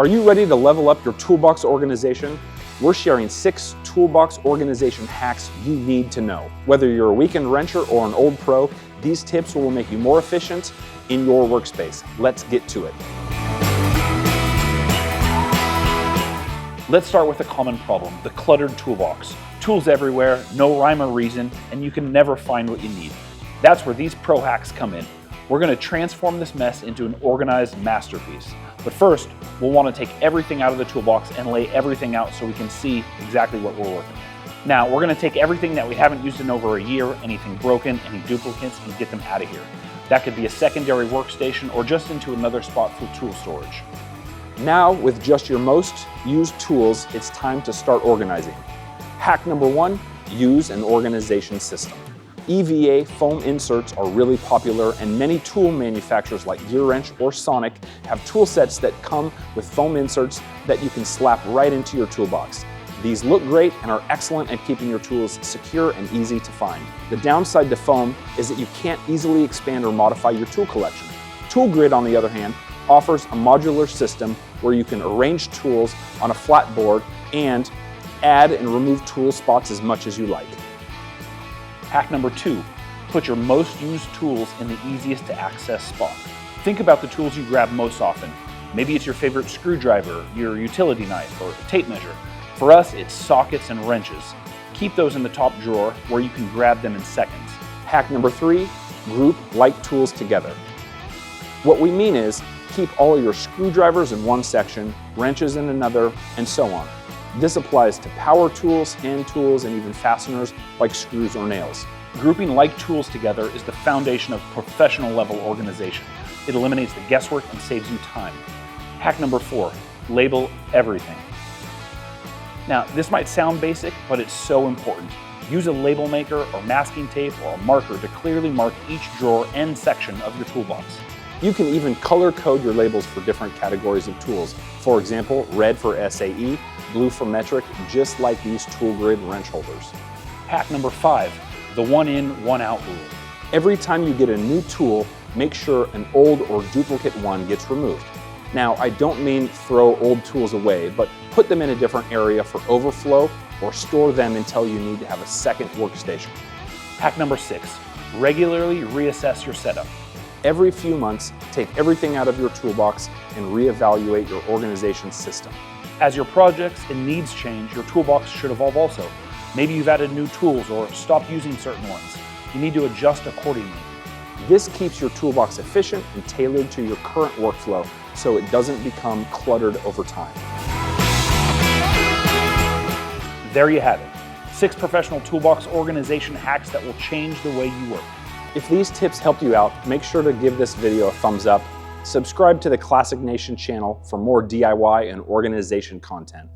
Are you ready to level up your toolbox organization? We're sharing 6 toolbox organization hacks you need to know. Whether you're a weekend wrencher or an old pro, these tips will make you more efficient in your workspace. Let's get to it. Let's start with a common problem, the cluttered toolbox. Tools everywhere, no rhyme or reason, and you can never find what you need. That's where these pro hacks come in. We're going to transform this mess into an organized masterpiece. But first, we'll want to take everything out of the toolbox and lay everything out so we can see exactly what we're working with. Now, we're going to take everything that we haven't used in over a year, anything broken, any duplicates, and get them out of here. That could be a secondary workstation or just into another spot for tool storage. Now, with just your most used tools, it's time to start organizing. Hack number 1, use an organization system. EVA foam inserts are really popular, and many tool manufacturers like Gear Wrench or Sonic have tool sets that come with foam inserts that you can slap right into your toolbox. These look great and are excellent at keeping your tools secure and easy to find. The downside to foam is that you can't easily expand or modify your tool collection. Toolgrid, on the other hand, offers a modular system where you can arrange tools on a flat board and add and remove tool spots as much as you like. Hack number 2, put your most used tools in the easiest to access spot. Think about the tools you grab most often. Maybe it's your favorite screwdriver, your utility knife, or tape measure. For us, it's sockets and wrenches. Keep those in the top drawer where you can grab them in seconds. Hack number 3, group like tools together. What we mean is, keep all of your screwdrivers in one section, wrenches in another, and so on. This applies to power tools, hand tools, and even fasteners like screws or nails. Grouping like tools together is the foundation of professional level organization. It eliminates the guesswork and saves you time. Hack number 4, label everything. Now, this might sound basic, but it's so important. Use a label maker or masking tape or a marker to clearly mark each drawer and section of your toolbox. You can even color code your labels for different categories of tools. For example, red for SAE, blue for metric, just like these Toolgrid wrench holders. Hack number 5, the one in, one out rule. Every time you get a new tool, make sure an old or duplicate one gets removed. Now, I don't mean throw old tools away, but put them in a different area for overflow or store them until you need to have a second workstation. Hack number 6, regularly reassess your setup. Every few months, take everything out of your toolbox and reevaluate your organization system. As your projects and needs change, your toolbox should evolve also. Maybe you've added new tools or stopped using certain ones. You need to adjust accordingly. This keeps your toolbox efficient and tailored to your current workflow so it doesn't become cluttered over time. There you have it. 6 professional toolbox organization hacks that will change the way you work. If these tips helped you out, make sure to give this video a thumbs up. Subscribe to the Classic Nation channel for more DIY and organization content.